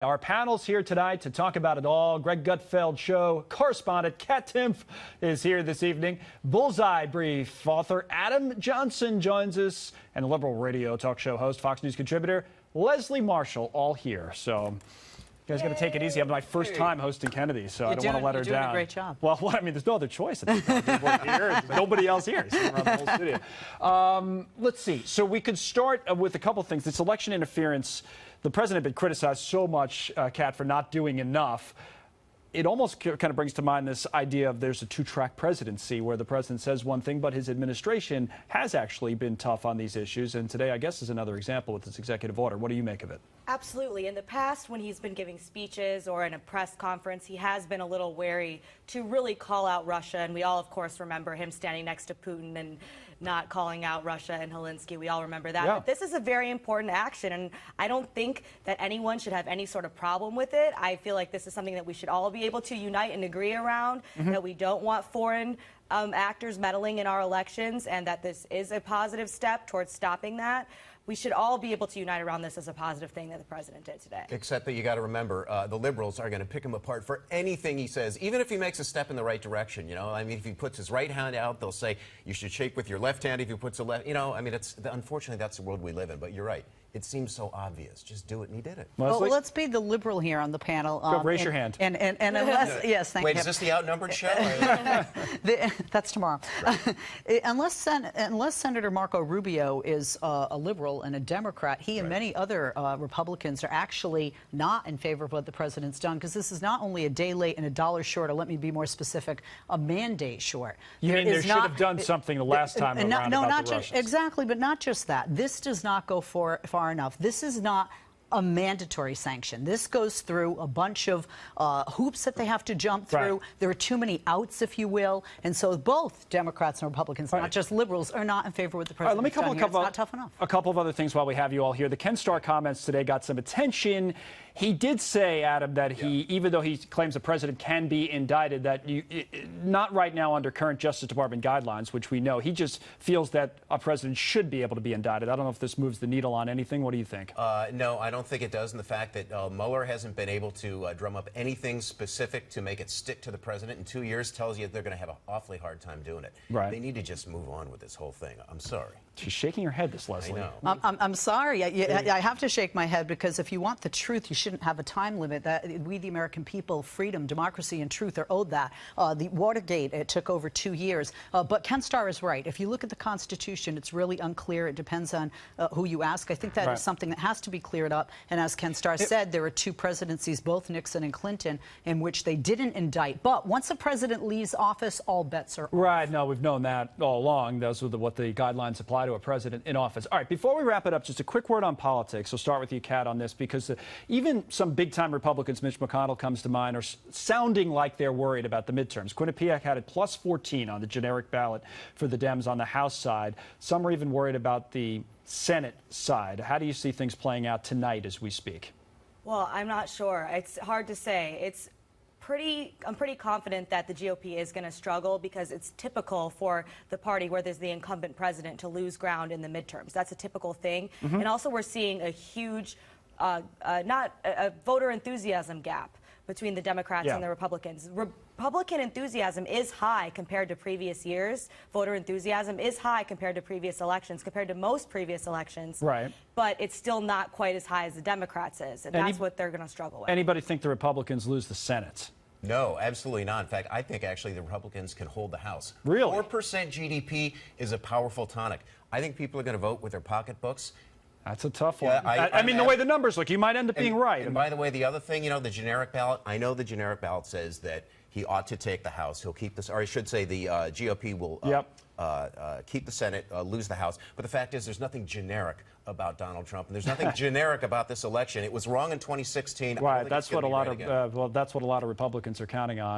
Our panel's here tonight to talk about it all. Greg Gutfeld Show correspondent Kat Timpf is here this evening. Bullseye brief author Adam Johnson joins us, and the liberal radio talk show host, Fox News contributor Leslie Marshall, all here. So you guys got to take it easy. I'm my first time hosting Kennedy, so I don't want to let her down. You're doing a great job. Well, I mean, there's no other choice. We're here. There's nobody else here. Sitting around the whole studio. Let's see. So we could start with a couple things. This election interference. The president had been criticized so much, Kat, for not doing enough. It almost kind of brings to mind this idea of there's a two-track presidency where the president says one thing, but his administration has actually been tough on these issues. And today, I guess, is another example with this executive order. What do you make of it? Absolutely. In the past, when he's been giving speeches or in a press conference, he has been a little wary to really call out Russia. And we all, of course, remember him standing next to Putin and not calling out Russia and Helsinki. We all remember that. Yeah. But this is a very important action, and I don't think that anyone should have any sort of problem with it. I feel like this is something that we should all be able to unite and agree around, that we don't want foreign actors meddling in our elections, and that this is a positive step towards stopping that. We should all be able to unite around this as a positive thing that the president did today. Except that you got to remember, the liberals are going to pick him apart for anything he says, even if he makes a step in the right direction. You know, I mean, if he puts his right hand out, they'll say you should shake with your left hand. If he puts a left, you know, I mean, unfortunately that's the world we live in. But you're right. It seems so obvious. Just do it, and he did it. Well, let's be the liberal here on the panel. Go, raise your hand. And unless, yes, thank you. Wait, is this the outnumbered show? That's tomorrow. Right. Unless Senator Marco Rubio is a liberal and a Democrat, he and many other Republicans are actually not in favor of what the president's done, because this is not only a day late and a dollar short, or let me be more specific, a mandate short. You mean there should have done something the last time around about the Russians? Exactly, but not just that. This does not go far enough. This is not a mandatory sanction. This goes through a bunch of hoops that they have to jump through. Right. There are too many outs, if you will. And so both Democrats and Republicans, not just liberals, are not in favor with the president. Let me couple it's not tough enough. A couple of other things while we have you all here. The Ken Starr comments today got some attention. He did say, Adam, that even though he claims the president can be indicted, that not right now under current Justice Department guidelines, which we know. He just feels that a president should be able to be indicted. I don't know if this moves the needle on anything. What do you think? No, I don't think it does. And the fact that Mueller hasn't been able to drum up anything specific to make it stick to the president in 2 years tells you they're going to have an awfully hard time doing it. Right. They need to just move on with this whole thing. I'm sorry. She's shaking her head, this Leslie. I know. I'm sorry. I have to shake my head, because if you want the truth, you shouldn't have a time limit. That we, the American people, freedom, democracy, and truth are owed that. The Watergate, it took over 2 years. But Ken Starr is right. If you look at the Constitution, it's really unclear. It depends on who you ask. I think that is something that has to be cleared up. And as Ken Starr said, there were two presidencies, both Nixon and Clinton, in which they didn't indict. But once a president leaves office, all bets are off. Right. No, we've known that all along. Those are what the guidelines apply to a president in office. All right, before we wrap it up, just a quick word on politics. We'll start with you, Kat, on this, because even some big-time Republicans, Mitch McConnell comes to mind, are sounding like they're worried about the midterms. Quinnipiac had it plus 14 on the generic ballot for the Dems on the House side. Some are even worried about the Senate side. How do you see things playing out tonight as we speak? Well, I'm not sure. It's hard to say. I'm pretty confident that the GOP is going to struggle, because it's typical for the party where there's the incumbent president to lose ground in the midterms. That's a typical thing. And also we're seeing a huge, not a voter enthusiasm gap between the Democrats and the Republicans. Republican enthusiasm is high compared to previous years. Voter enthusiasm is high compared to previous elections, compared to most previous elections. Right. But it's still not quite as high as the Democrats is, and that's what they're going to struggle with. Anybody think the Republicans lose the Senate? No, absolutely not. In fact, I think actually the Republicans can hold the House. Really? 4% GDP is a powerful tonic. I think people are going to vote with their pocketbooks. That's a tough one. Yeah, I mean, the way the numbers look, you might end up being right. And by the way, the other thing, you know, the generic ballot, I know the generic ballot says that he ought to take the House. He'll keep this, or I should say the GOP will keep the Senate, lose the House. But the fact is, there's nothing generic about Donald Trump, and there's nothing generic about this election. It was wrong in 2016. Right. That's what a lot of that's what a lot of Republicans are counting on.